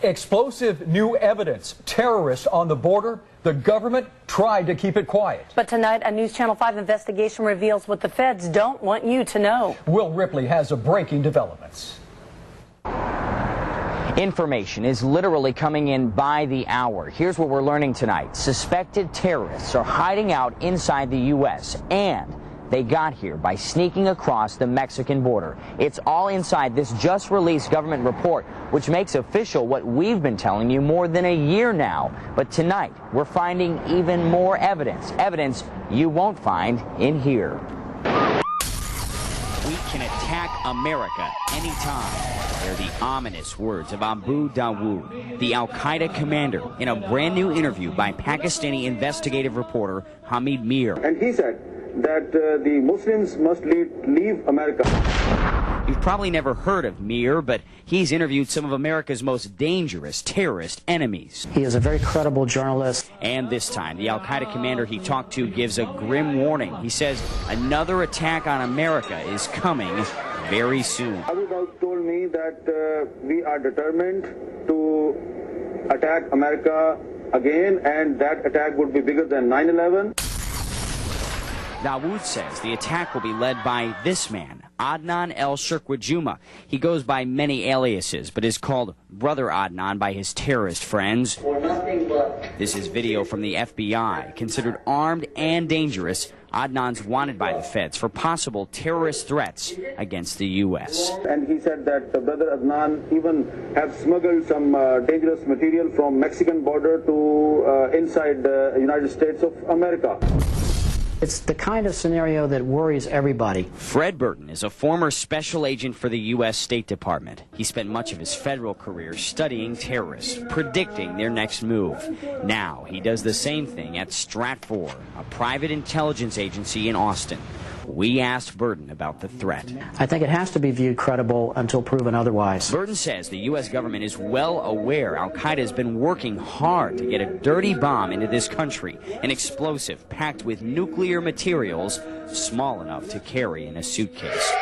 Explosive new evidence. Terrorists on the border. The government tried to keep it quiet. But tonight, a News Channel 5 investigation reveals what the feds don't want you to know. Will Ripley has a breaking developments. Information is literally coming in by the hour. Here's what we're learning tonight. Suspected terrorists are hiding out inside the U.S. and they got here by sneaking across the Mexican border. It's all inside this just released government report, which makes official what we've been telling you more than a year now. But tonight, we're finding even more evidence. Evidence you won't find in here. We can attack America anytime. They're the ominous words of Abu Dawood, the al-Qaeda commander, in a brand new interview by Pakistani investigative reporter Hamid Mir. And he said that the Muslims must leave America. You've probably never heard of Mir, but he's interviewed some of America's most dangerous terrorist enemies. He is a very credible journalist. And this time, the al-Qaeda commander he talked to gives a grim warning. He says another attack on America is coming very soon. Abu Dawood told me that we are determined to attack America again, and that attack would be bigger than 9/11. Dawood says the attack will be led by this man, Adnan el-Shirkwajuma. He goes by many aliases, but is called Brother Adnan by his terrorist friends. This is video from the FBI. Considered armed and dangerous, Adnan's wanted by the feds for possible terrorist threats against the U.S. And he said that Brother Adnan even have smuggled some dangerous material from Mexican border to inside the United States of America. It's the kind of scenario that worries everybody. Fred Burton is a former special agent for the U.S. State Department. He spent much of his federal career studying terrorists, predicting their next move. Now he does the same thing at Stratfor, a private intelligence agency in Austin. We asked Burton about the threat. I think it has to be viewed credible until proven otherwise. Burton says the U.S. government is well aware al-Qaeda has been working hard to get a dirty bomb into this country, an explosive packed with nuclear materials small enough to carry in a suitcase.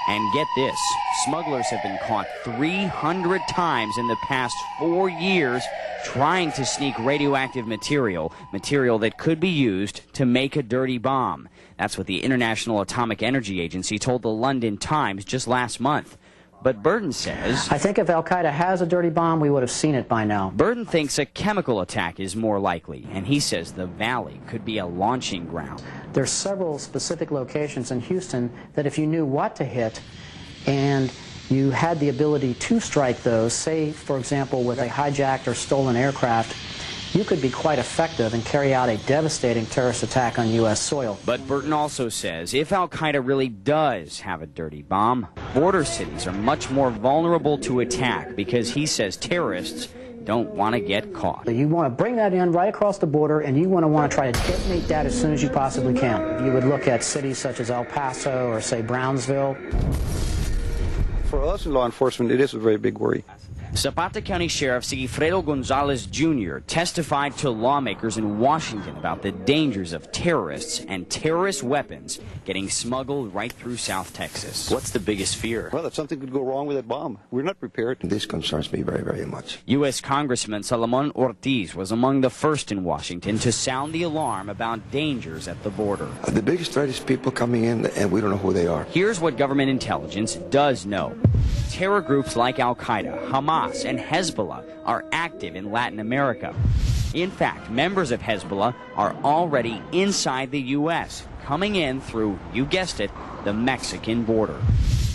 And get this, smugglers have been caught 300 times in the past 4 years trying to sneak radioactive material that could be used to make a dirty bomb. That's what the International Atomic Energy Agency told the London Times just last month. But Burton says, I think if al-Qaeda has a dirty bomb, we would have seen it by now. Burton thinks a chemical attack is more likely, and he says the valley could be a launching ground. There's several specific locations in Houston that if you knew what to hit and you had the ability to strike those, say, for example, with a hijacked or stolen aircraft, you could be quite effective and carry out a devastating terrorist attack on U.S. soil. But Burton also says if al-Qaeda really does have a dirty bomb, border cities are much more vulnerable to attack because he says terrorists don't want to get caught. You want to bring that in right across the border, and you want to try to detonate that as soon as you possibly can. You would look at cities such as El Paso or, say, Brownsville. For us in law enforcement, it is a very big worry. Zapata County Sheriff Sigifredo Gonzalez Jr. testified to lawmakers in Washington about the dangers of terrorists and terrorist weapons getting smuggled right through South Texas. What's the biggest fear? Well, that something could go wrong with that bomb. We're not prepared. This concerns me very, very much. U.S. Congressman Salomon Ortiz was among the first in Washington to sound the alarm about dangers at the border. The biggest threat is people coming in and we don't know who they are. Here's what government intelligence does know. Terror groups like al-Qaeda, Hamas, and Hezbollah are active in Latin America. In fact, members of Hezbollah are already inside the U.S., coming in through, you guessed it, the Mexican border.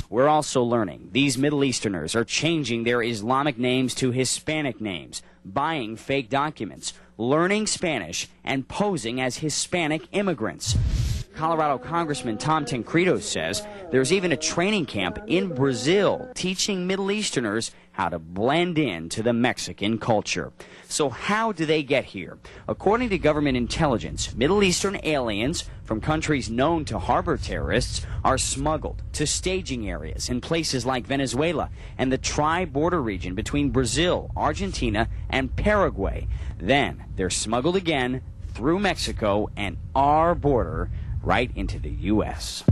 We're also learning these Middle Easterners are changing their Islamic names to Hispanic names, buying fake documents, learning Spanish, and posing as Hispanic immigrants. Colorado Congressman Tom Tancredo says there's even a training camp in Brazil teaching Middle Easterners how to blend into the Mexican culture. So how do they get here? According to government intelligence, Middle Eastern aliens from countries known to harbor terrorists are smuggled to staging areas in places like Venezuela and the tri-border region between Brazil, Argentina, and Paraguay. Then they're smuggled again through Mexico and our border right into the U.S.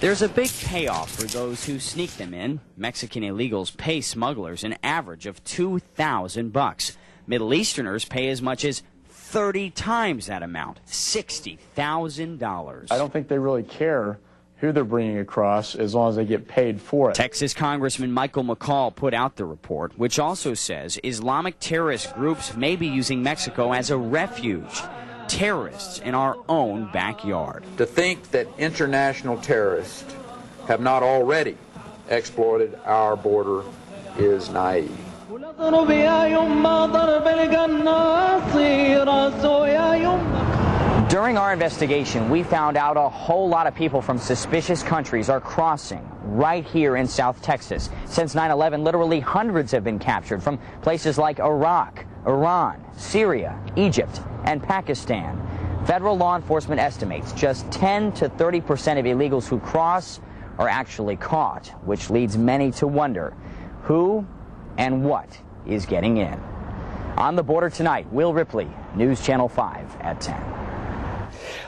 There's a big payoff for those who sneak them in. Mexican illegals pay smugglers an average of $2,000. Middle Easterners pay as much as 30 times that amount, $60,000. I don't think they really care who they're bringing across as long as they get paid for it. Texas Congressman Michael McCall put out the report, which also says Islamic terrorist groups may be using Mexico as a refuge. Terrorists in our own backyard. To think that international terrorists have not already exploited our border is naive. During our investigation, we found out a whole lot of people from suspicious countries are crossing right here in South Texas. Since 9/11, literally hundreds have been captured from places like Iraq, Iran, Syria, Egypt, and Pakistan. Federal law enforcement estimates just 10 to 30% of illegals who cross are actually caught, which leads many to wonder who and what is getting in. On the border tonight, Will Ripley, News Channel 5 at 10.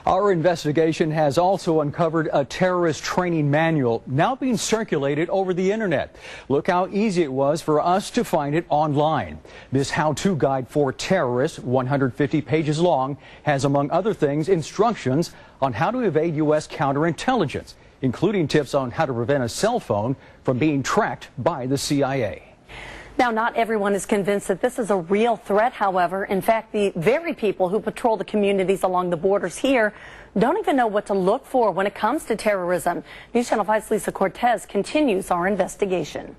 Our investigation has also uncovered a terrorist training manual now being circulated over the internet. Look how easy it was for us to find it online. This how-to guide for terrorists, 150 pages long, has, among other things, instructions on how to evade U.S. counterintelligence, including tips on how to prevent a cell phone from being tracked by the CIA. Now, not everyone is convinced that this is a real threat, however. In fact, the very people who patrol the communities along the borders here don't even know what to look for when it comes to terrorism. News Channel 5's Lisa Cortez continues our investigation.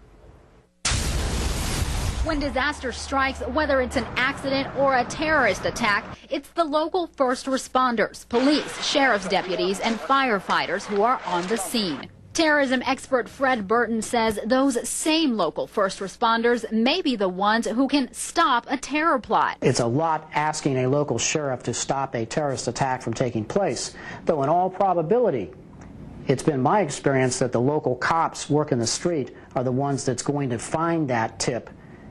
When disaster strikes, whether it's an accident or a terrorist attack, it's the local first responders, police, sheriff's deputies, and firefighters who are on the scene. Terrorism expert Fred Burton says those same local first responders may be the ones who can stop a terror plot. It's a lot asking a local sheriff to stop a terrorist attack from taking place, though in all probability, it's been my experience that the local cops working the street are the ones that's going to find that tip,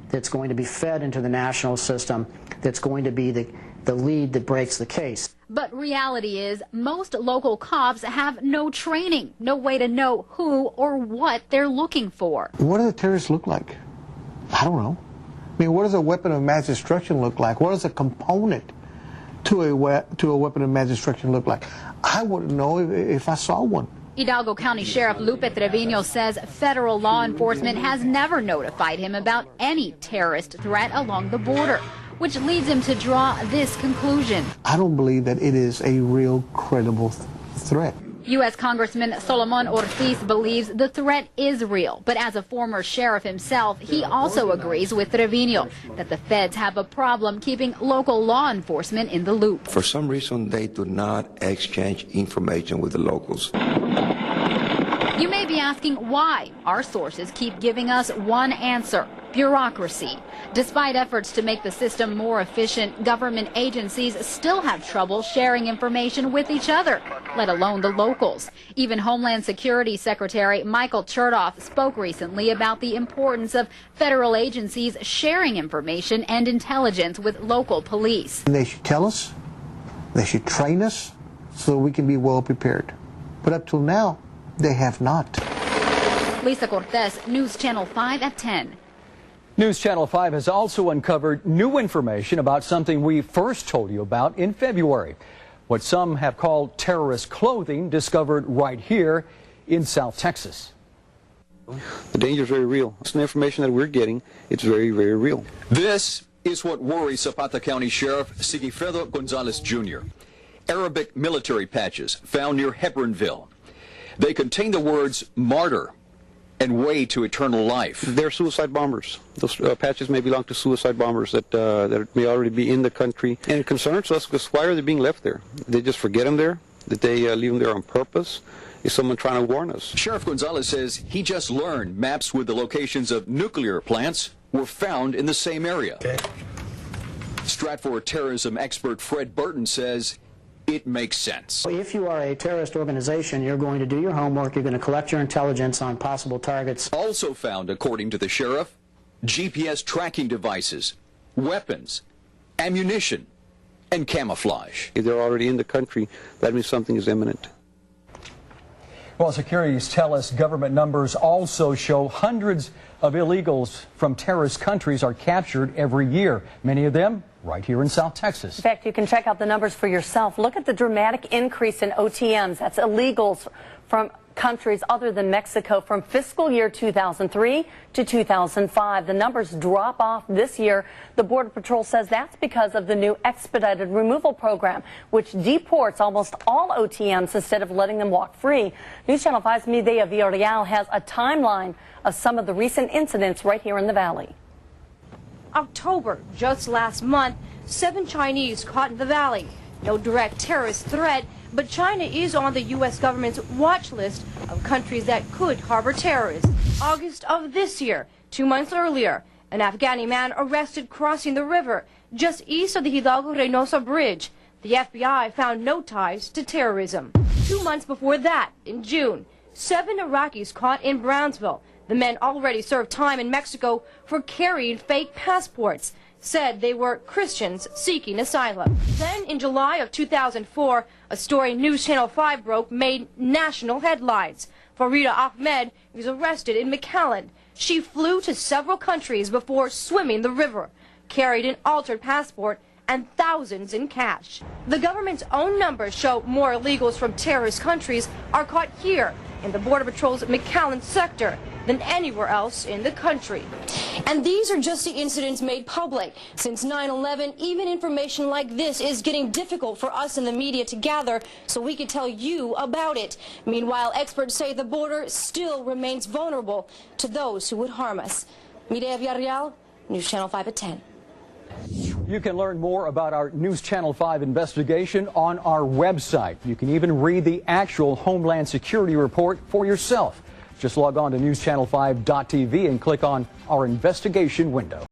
that's going to be fed into the national system, that's going to be the lead that breaks the case. But reality is, most local cops have no training, no way to know who or what they're looking for. What do the terrorists look like? I don't know. I mean, what does a weapon of mass destruction look like? What does a component to a weapon of mass destruction look like? I wouldn't know if I saw one. Hidalgo County Sheriff Lupe Trevino says federal law enforcement has never notified him about any terrorist threat along the border, which leads him to draw this conclusion. I don't believe that it is a real credible threat. U.S. Congressman Solomon Ortiz believes the threat is real, but as a former sheriff himself, he also agrees with Trevino that the feds have a problem keeping local law enforcement in the loop. For some reason, they do not exchange information with the locals. You may be asking why. Our sources keep giving us one answer: bureaucracy. Despite efforts to make the system more efficient, government agencies still have trouble sharing information with each other, let alone the locals. Even Homeland Security Secretary Michael Chertoff spoke recently about the importance of federal agencies sharing information and intelligence with local police. They should tell us, they should train us so we can be well prepared. But up till now, they have not. Lisa Cortez, News Channel 5 at 10. News Channel 5 has also uncovered new information about something we first told you about in February. What some have called terrorist clothing, discovered right here in South Texas. The danger is very real. It's the information that we're getting. It's very, very real. This is what worries Zapata County Sheriff Sigifredo Gonzalez Jr. Arabic military patches found near Hebronville. They contain the words martyr and way to eternal life. They're suicide bombers. Those patches may belong to suicide bombers that may already be in the country. And it concerns us because why are they being left there? They just forget them there? Did they leave them there on purpose? Is someone trying to warn us? Sheriff Gonzalez says he just learned maps with the locations of nuclear plants were found in the same area. Okay. Stratford terrorism expert Fred Burton says it makes sense. If you are a terrorist organization, you're going to do your homework, you're going to collect your intelligence on possible targets. Also found, according to the sheriff, GPS tracking devices, weapons, ammunition, and camouflage. If they're already in the country, that means something is imminent. Well, securities tell us government numbers also show hundreds of illegals from terrorist countries are captured every year, many of them right here in South Texas. In fact, you can check out the numbers for yourself. Look at the dramatic increase in OTMs. That's illegals from countries other than Mexico from fiscal year 2003 to 2005. The numbers drop off this year. The Border Patrol says that's because of the new expedited removal program, which deports almost all OTMs instead of letting them walk free. News Channel 5's Midea Villarreal has a timeline of some of the recent incidents right here in the valley. October, just last month, 7 Chinese caught in the valley. No direct terrorist threat, but China is on the U.S. government's watch list of countries that could harbor terrorists. August of this year, 2 months earlier, an Afghani man arrested crossing the river just east of the Hidalgo-Reynosa Bridge. The FBI found no ties to terrorism. 2 months before that, in June, 7 Iraqis caught in Brownsville. The men already served time in Mexico for carrying fake passports. Said they were Christians seeking asylum. Then in July of 2004, a story News Channel 5 broke made national headlines. Farida Ahmed was arrested in McAllen. She flew to several countries before swimming the river, carried an altered passport and thousands in cash. The government's own numbers show more illegals from terrorist countries are caught here in the Border Patrol's McAllen sector than anywhere else in the country. And these are just the incidents made public. Since 9/11, even information like this is getting difficult for us in the media to gather so we can tell you about it. Meanwhile, experts say the border still remains vulnerable to those who would harm us. Midea Villarreal, News Channel 5 at 10. You can learn more about our News Channel 5 investigation on our website. You can even read the actual Homeland Security report for yourself. Just log on to newschannel5.tv and click on our investigation window.